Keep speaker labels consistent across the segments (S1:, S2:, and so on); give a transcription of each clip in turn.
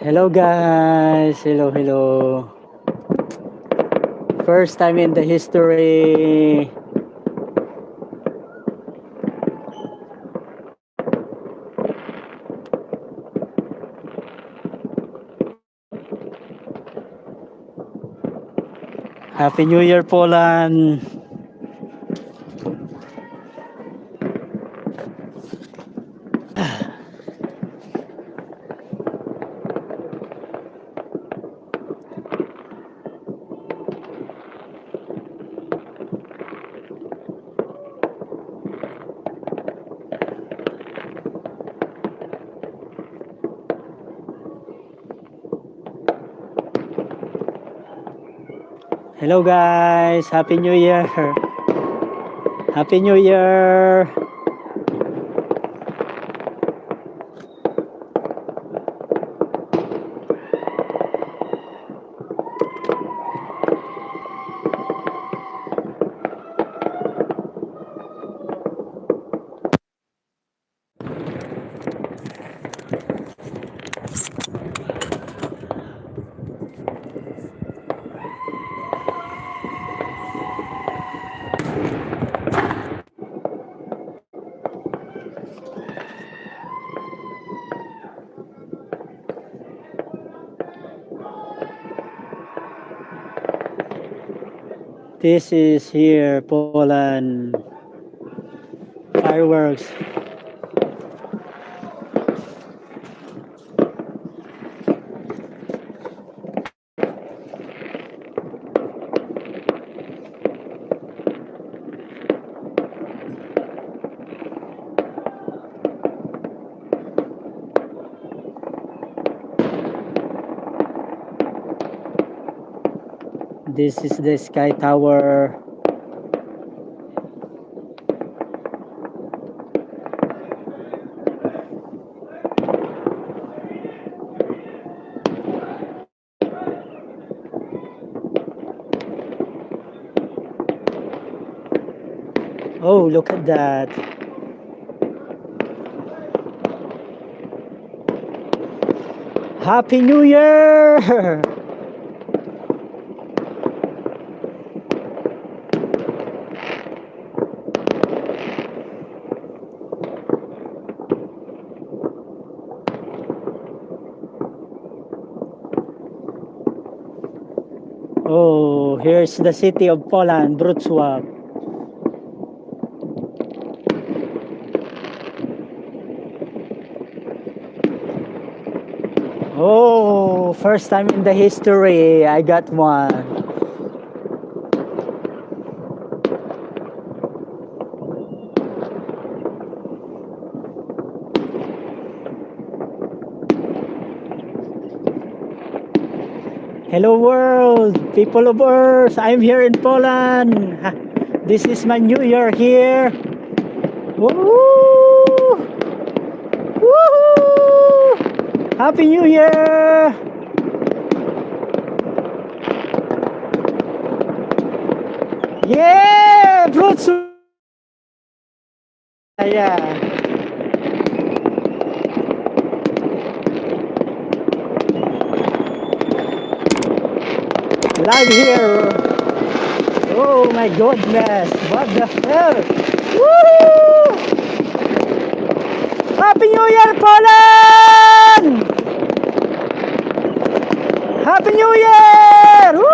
S1: Hello guys, hello. First time in the history. Happy New Year, Poland. Hello guys, Happy New Year. Happy New Year. This is here, Poland. Fireworks. This is the Sky Tower. Oh, look at that. Happy New Year! Oh, here's the city of Poland, Wrocław. Oh, first time in the history, I got one. Hello world, people of Earth, I'm here in Poland. This is my New Year here. Woo! Woohoo! Happy New Year! Yeah, Wrocław. Yeah. Live here. Oh my goodness, what the hell? Woo! Happy New Year, Poland! Happy New Year! Woo!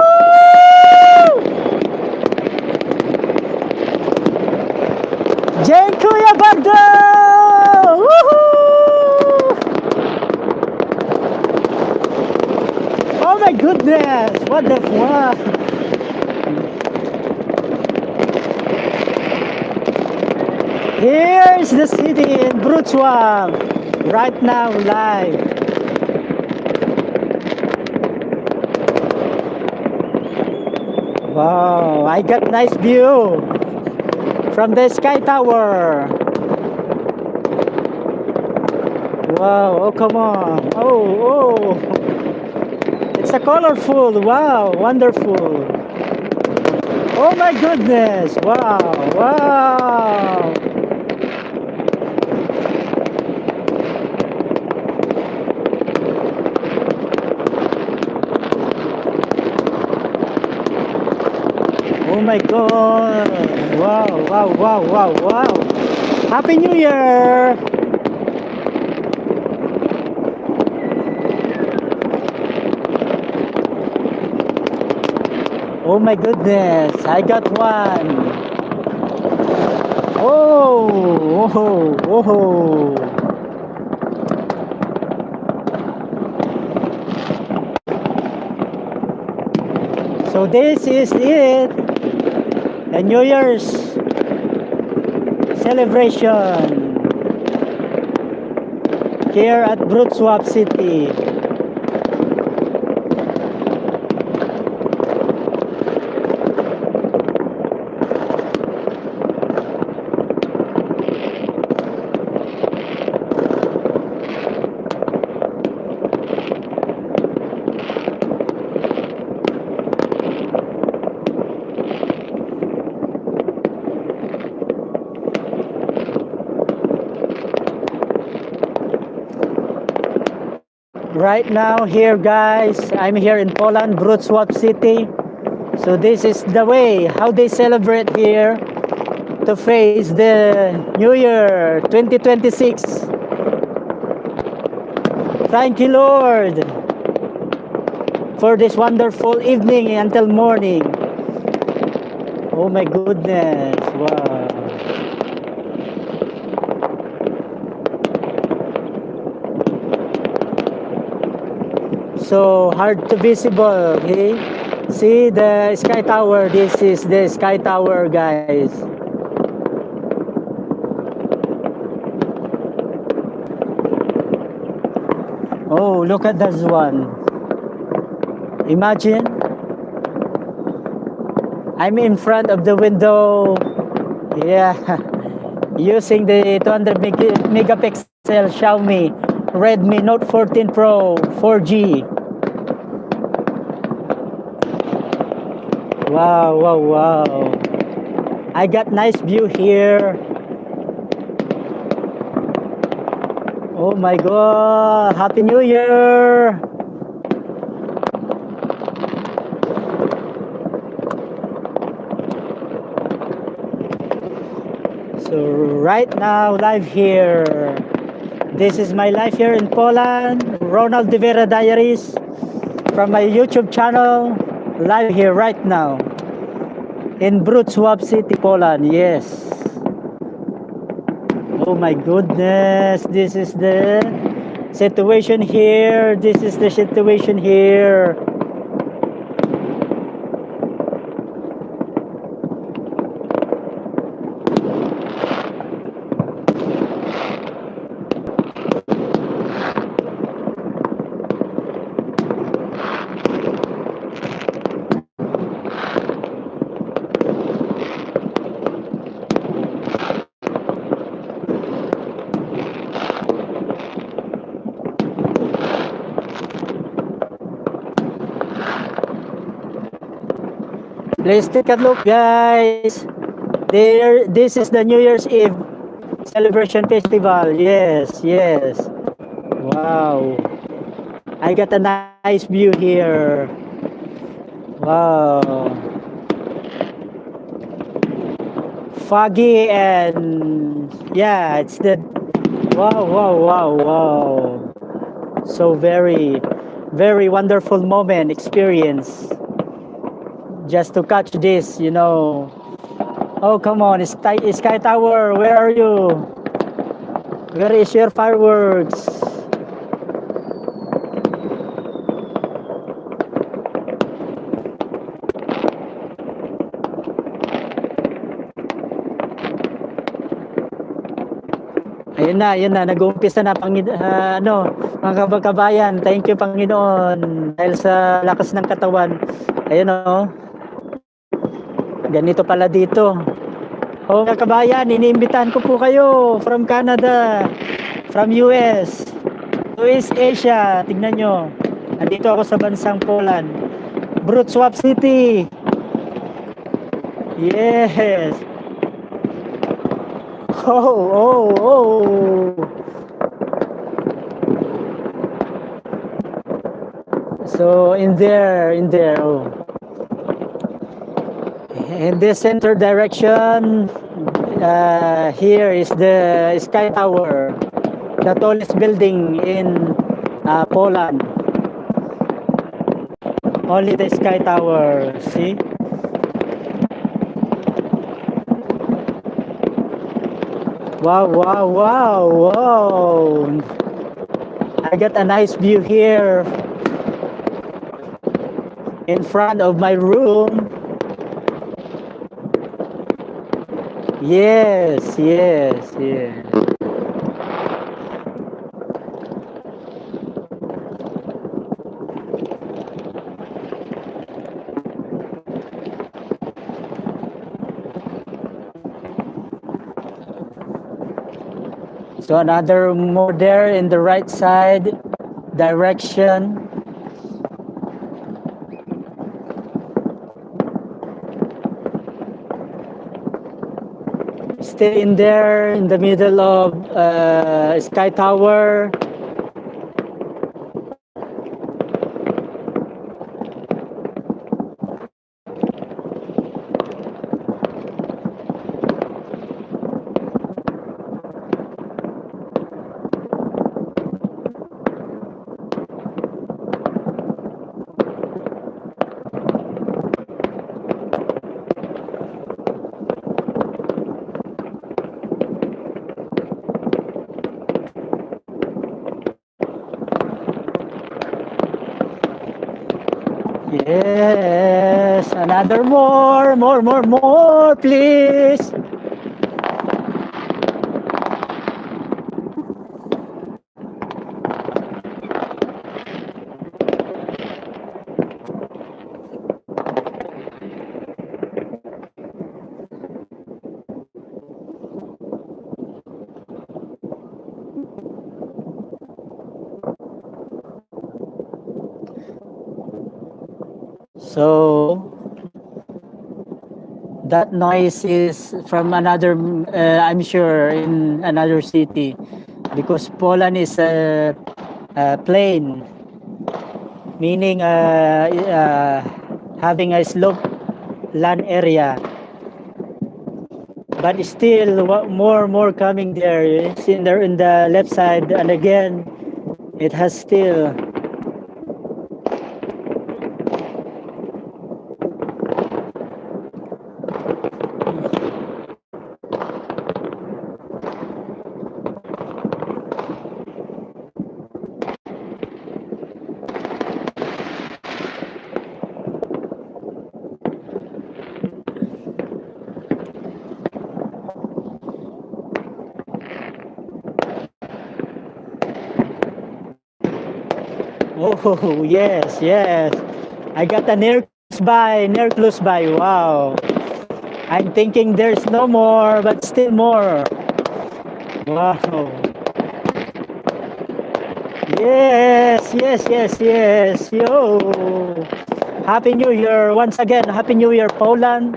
S1: Dziękuję bardzo! Woohoo! Oh my goodness, what the fuck? Here's the city in Wrocław, right now live. Wow, I got nice view from the Sky Tower. Wow, oh come on. Oh. It's a colorful, wow, wonderful. Oh my goodness, wow. my God. Wow, wow, wow, wow, wow. Happy New Year. Oh my goodness, I got one. Oh, oh, oh. So this is it, the New Year's celebration here at Brutswap City. Right now here guys, I'm here in Poland, Wrocław City. So this is the way how they celebrate here to face the New Year 2026. Thank you Lord for this wonderful evening until morning. Oh my goodness, wow. So hard to visible, okay? See the Sky Tower, this is the Sky Tower guys. Oh, look at this one. Imagine I'm in front of the window, yeah, using the 200 megapixel Xiaomi Redmi Note 14 Pro 4G. Wow, wow, wow. I got nice view here. Oh my God, Happy New Year. So right now, live here. This is my life here in Poland. Ronald De Vera Diaries from my YouTube channel. Live here right now in Wrocław City, Poland. Yes. Oh my goodness. This is the situation here. This is the situation here. Let's take a look, guys. There, this is the New Year's Eve celebration festival. Yes, yes. Wow. I got a nice view here. Wow. Foggy and yeah, it's the wow, wow, wow, wow. So very, very wonderful moment, experience. Just to catch this, you know. Oh, come on, Sky Tower, where are you? Where is your fireworks? Ayun na, nag-uumpisa na mga kabayan. Thank you Panginoon dahil sa lakas ng katawan. Ayun oh. Ganito pala dito. Oh, mga kabayan, iniimbitahan ko po kayo from Canada, from US, to East Asia. Tignan nyo. Nandito ako sa bansang Poland. Wrocław City. Yes. Oh. So in there, oh. in this center direction, here is the Sky Tower, the tallest building in Poland. Only the Sky Tower, see? Wow, wow, wow, wow. I got a nice view here in front of my room. Yes, yes, yes. So another more there in the right side direction. Stay in there in the middle of Sky Tower. Yes, another more, please. So that noise is from another, I'm sure, in another city, because Poland is a plain, meaning having a slope land area. But still, more coming there. It's in there in the left side, and again, it has still. Oh yes, yes. I got a near close by. Wow. I'm thinking there's no more, but still more. Wow. Yes, yes, yes, yes. Yo. Happy New Year once again. Happy New Year, Poland.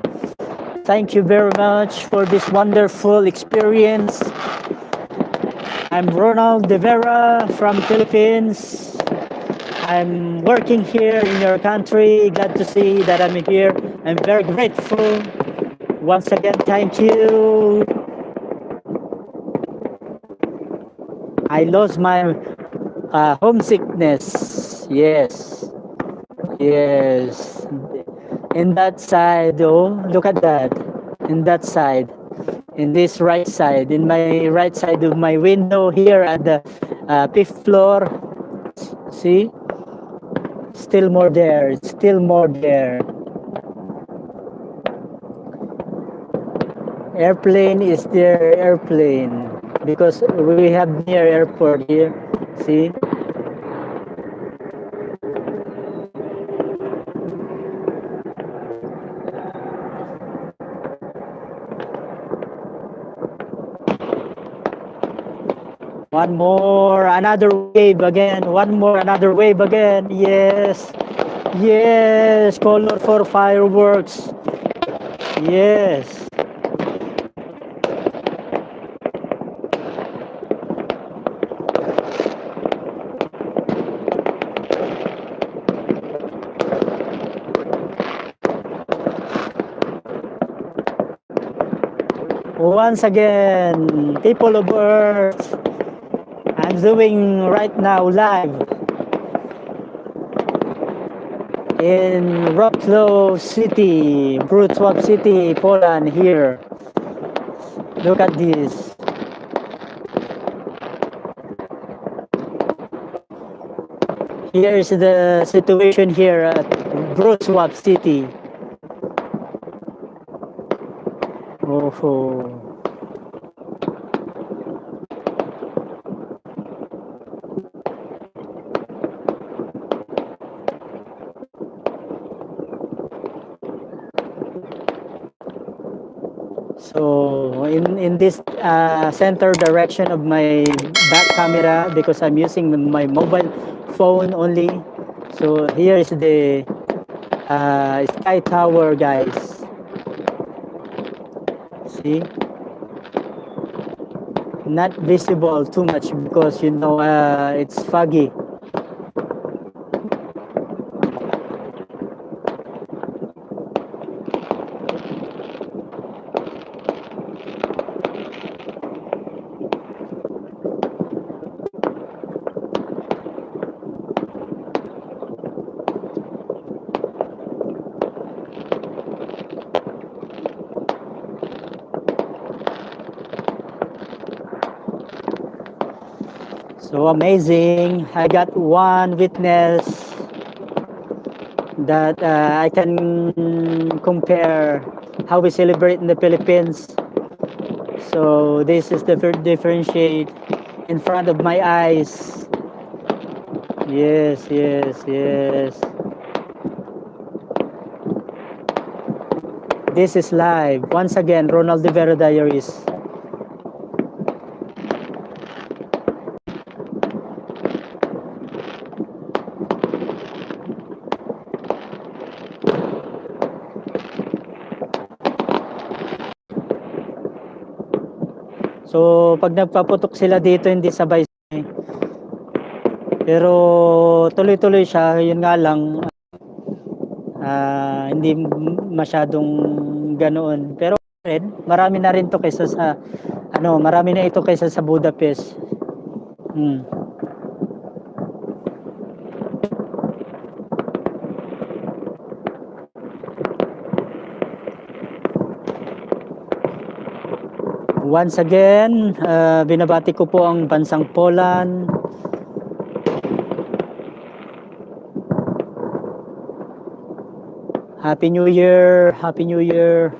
S1: Thank you very much for this wonderful experience. I'm Ronald De Vera from Philippines. I'm working here in your country. Glad to see that I'm here. I'm very grateful. Once again, thank you. I lost my homesickness. Yes, yes. In that side, oh, look at that. In that side, in this right side, in my right side of my window here at the fifth floor. See, still more there. Still more there. Airplane is there. Airplane because we have near airport here. See. One more, another wave again. One more, another wave again. Yes. Yes. Color for fireworks. Yes. Once again, people of Earth, I'm doing right now live in Wrocław City, Wrocław City, Poland here. Look at this. Here is the situation here at Wrocław City. Oh. So in this center direction of my back camera, because I'm using my mobile phone only. So here is the sky tower, guys. See, not visible too much because it's foggy. So amazing. I got one witness that I can compare how we celebrate in the Philippines. So this is the differentiate in front of my eyes. Yes. This is live. Once again, Ronald De Vera Diaries. So, pag nagpaputok sila dito, hindi sabay. Pero tuloy-tuloy siya, yun nga lang, hindi masyadong ganoon. Pero marami na rin to kaysa sa, marami na ito kaysa sa Budapest. Once again, binabati ko po ang bansang Poland. Happy New Year! Happy New Year!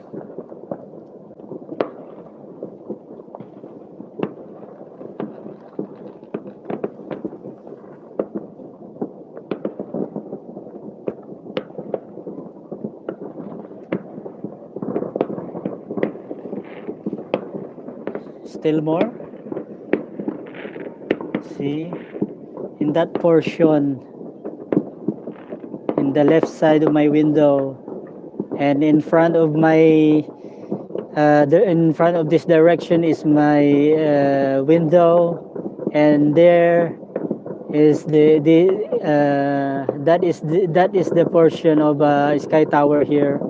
S1: Still more? See? In that portion, in the left side of my window, and in front of my in front of this direction is my window, and there is that is the portion of sky tower here.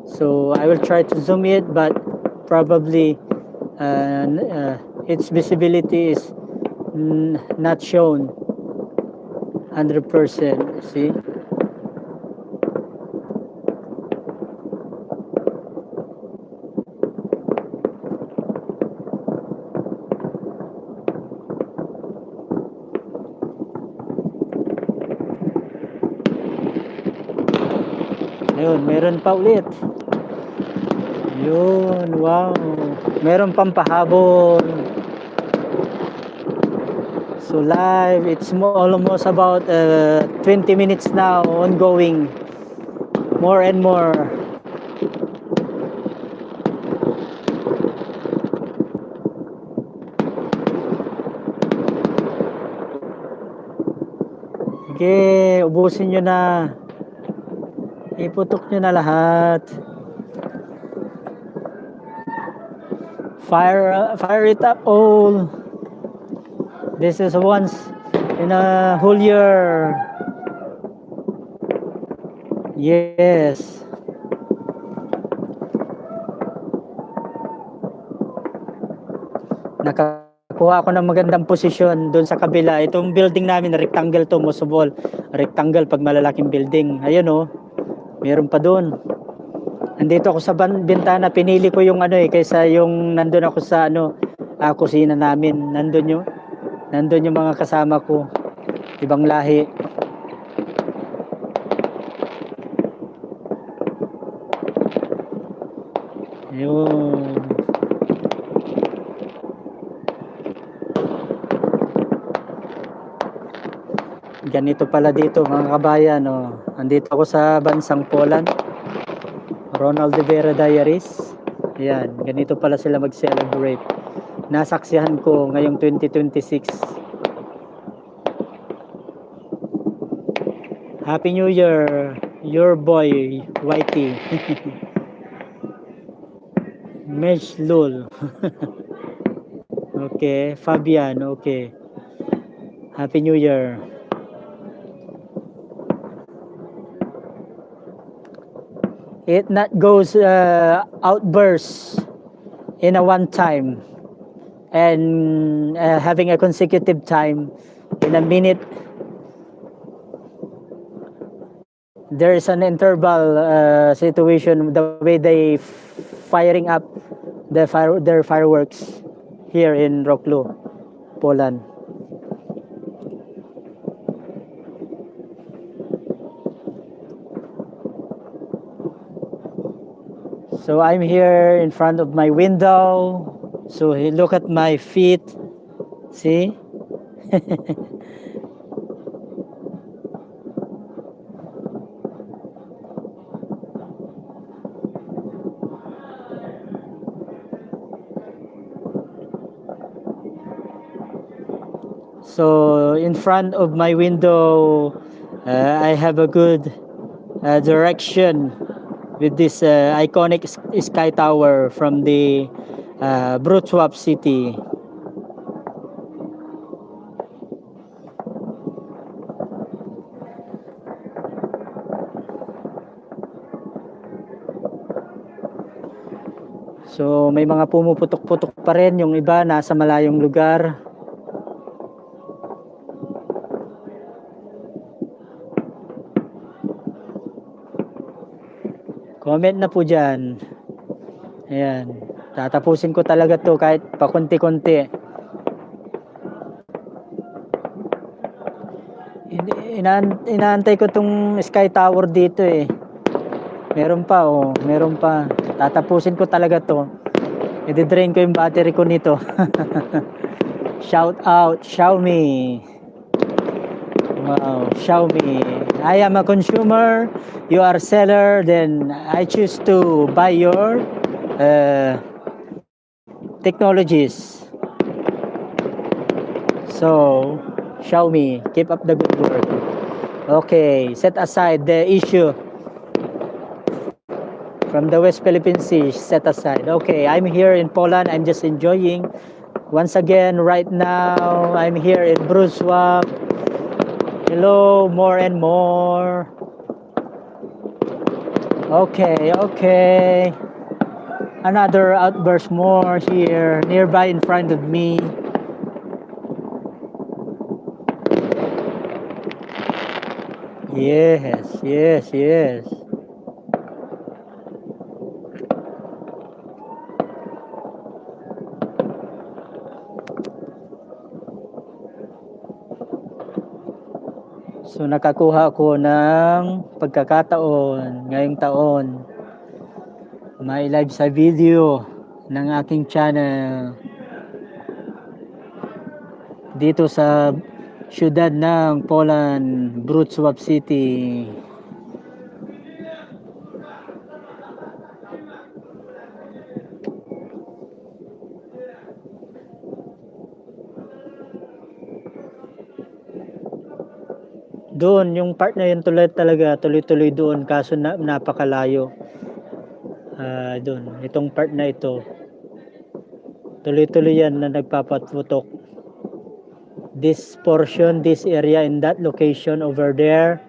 S1: So I will try to zoom it, but probably its visibility is not shown 100%. See? Ayun, meron pa ulit. Yun, wow. Meron pang pahabol. So live, it's almost about 20 minutes now, ongoing. More and more. Sige, ubusin nyo na. Iputok nyo na lahat. Fire it up all. This is once in a whole year. Yes. nakakuha ako ng magandang posisyon doon sa kabila. Itong building namin, rectangle to, most of all. Rectangle pag malalaking building. Ayun oh, meron pa doon. Andito ako sa bintana, pinili ko yung ano kaysa yung nandun ako sa kusina namin. Nandun yung mga kasama ko. Ibang lahi. Ayun. Ganito pala dito mga kabayan. Andito ako sa bansang Poland. Ronald de Vera Diaries. Ayan, ganito pala sila mag-celebrate. Nasaksihan ko ngayong 2026. Happy New Year, your boy, Whitey. Mesh Lul. Okay, Fabian, okay. Happy New Year. It not goes outbursts in a one time and having a consecutive time in a minute. There is an interval situation, the way they firing up their fireworks here in Wrocław, Poland. So I'm here in front of my window. So look at my feet. See? So in front of my window, I have a good direction with this iconic sky tower from the Wrocław city. So may mga pumuputok-putok pa rin, yung iba nasa malayong lugar. Comment na po dyan. Ayan. Tatapusin ko talaga to kahit pakunti-kunti. Inaantay ko tong sky tower dito eh. Meron pa meron pa. Tatapusin ko talaga to. I-drain ko yung battery ko nito. Shout out Xiaomi. Wow, Xiaomi. I am a consumer, you are a seller, then I choose to buy your technologies. So, Xiaomi, keep up the good work. Okay, set aside the issue from the West Philippine Sea, set aside. Okay, I'm here in Poland, I'm just enjoying. Once again, right now, I'm here in Wrocław. Hello, more and more. Okay. Another outburst more here, nearby in front of me. Yes. So nakakuha ko ng pagkakataon ngayong taon may live sa video ng aking channel dito sa siyudad ng Poland, Wrocław City. Doon, yung part na yun tuloy-tuloy doon, kaso napakalayo. Doon, itong part na ito, tuloy-tuloy yan na nagpapatutok. This portion, this area in that location over there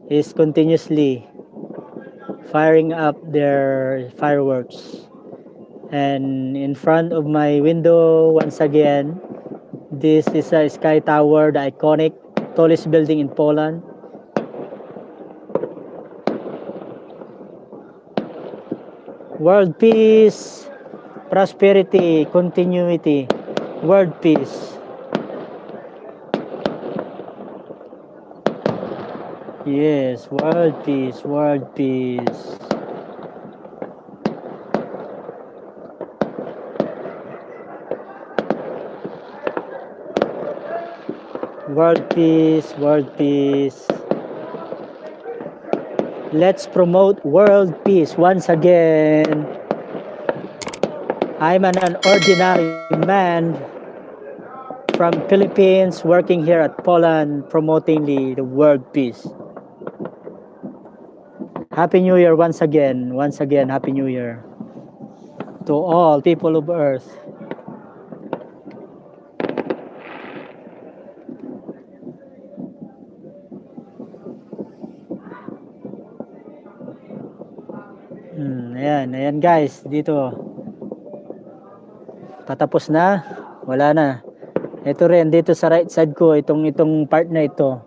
S1: is continuously firing up their fireworks. And in front of my window, once again, this is a Sky Tower, the iconic tallest building in Poland. World peace, prosperity, continuity, world peace. Yes, world peace, world peace. World peace, world peace. Let's promote world peace once again. I'm an ordinary man from Philippines working here at Poland promoting the world peace. Happy New Year once again. Once again, Happy New Year to all people of Earth. Ayan guys, dito. Patapos na, wala na. Ito rin, dito sa right side ko, itong part na ito.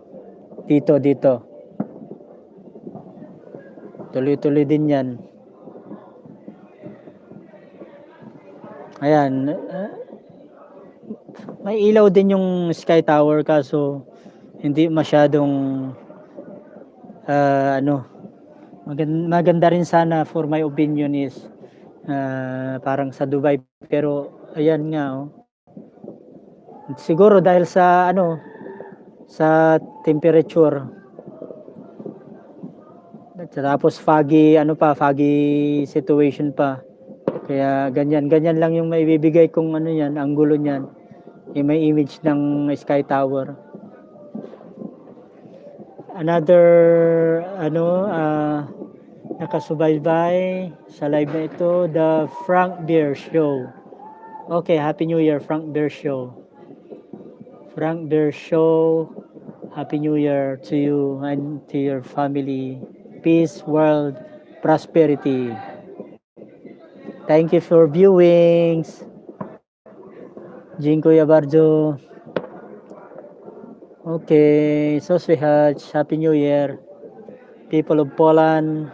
S1: Dito. Tuloy-tuloy din yan. Ayan. May ilaw din yung Sky Tower kaso hindi masyadong maganda rin sana for my opinion is parang sa Dubai pero ayan nga siguro dahil sa sa temperature tapos foggy situation pa kaya ganyan lang yung maibibigay kong yan anggulo niyan yung may image ng Sky Tower. Another nakasubaybay sa live na ito, the Frank Beer Show. Okay, Happy New Year, Frank Beer Show. Frank Beer Show, Happy New Year to you and to your family. Peace, world, prosperity. Thank you for viewings. Dziękuję bardzo. Okay, so słychać. Happy New Year, people of Poland.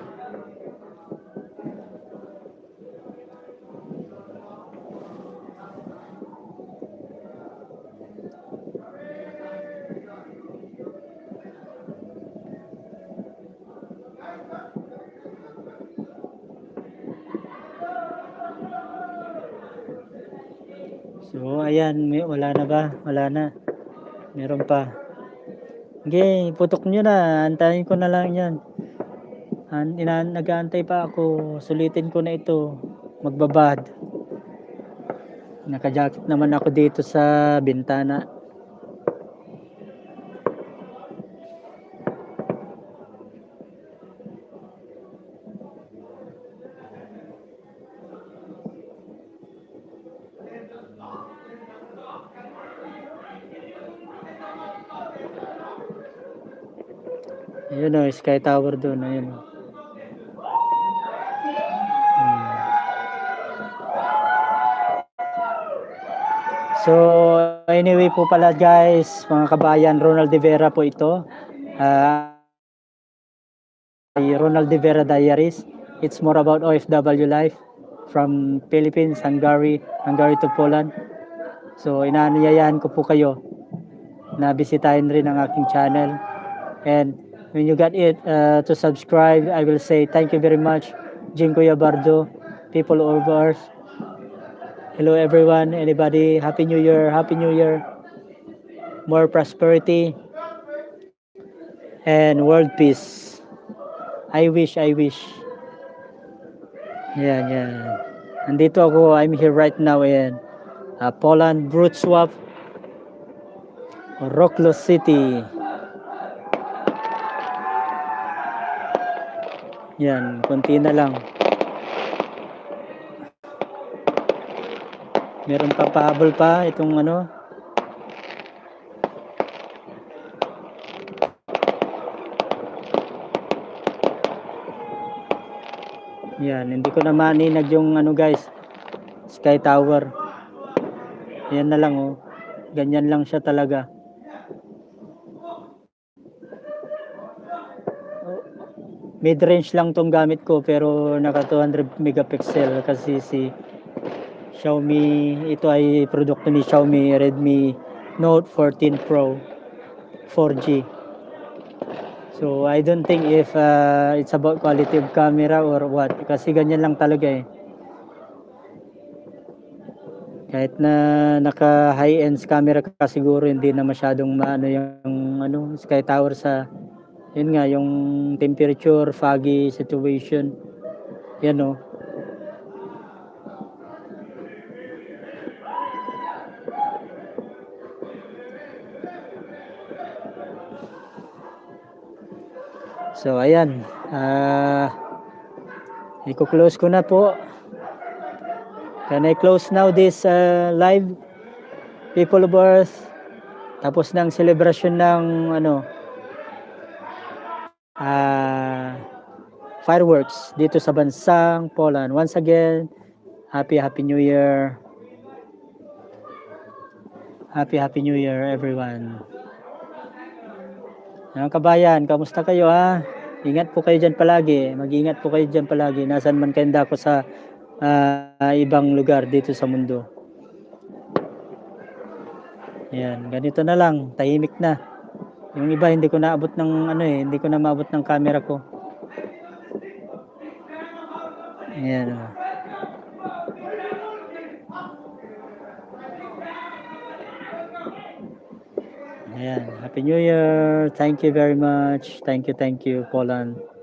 S1: So, ayan, wala na ba? Wala na. Meron pa. Okay, putok nyo na. Antayin ko na lang yan. Nag-aantay pa ako. Sulitin ko na ito. Magbabad. Naka-jacket naman ako dito sa bintana. Ayun Sky Tower doon. Ayun. So, anyway po pala guys, mga kabayan, Ronald De Vera po ito. Ronald De Vera Diaries. It's more about OFW life from Philippines, Hungary to Poland. So, inaanyayahan ko po kayo na bisitahin rin ang aking channel. And when you got it to subscribe, I will say thank you very much. Dziękuję bardzo, people of Earth. Hello everyone, anybody, Happy New Year, Happy New Year. More prosperity and world peace. I wish. Yan. Nandito ako, I'm here right now in Poland, Wrocław, Wrocław City. Yan, konti na lang. Meron pa pahabol pa itong Yan, hindi ko na maninag yung guys. Sky Tower. Yan na lang oh. Ganyan lang siya talaga. Mid-range lang tong gamit ko pero naka 200 megapixel kasi si Xiaomi, ito ay produkto ni Xiaomi Redmi Note 14 Pro 4G. So I don't think if it's about quality of camera or what, kasi ganyan lang talaga eh. Kahit na naka high-end camera ka siguro hindi na masyadong maano yung ano Sky Tower sa yun nga yung temperature, foggy situation. Yan oh. So ayan, i-close ko na po. Can I close now this live, people of Earth? Tapos ng celebration ng ano, fireworks dito sa bansang Poland. Once again, Happy New Year. Happy New Year everyone. Mga kabayan, kamusta kayo ha? Ingat po kayo dyan palagi. Mag-ingat po kayo dyan palagi. Nasaan man kayo dako sa ibang lugar dito sa mundo. Ayan, ganito na lang. Tahimik na. Yung iba hindi ko naabot ng ano eh. Hindi ko na maabot ng camera ko. Ayan. Ayan. Happy New Year. Thank you very much. Thank you, Poland.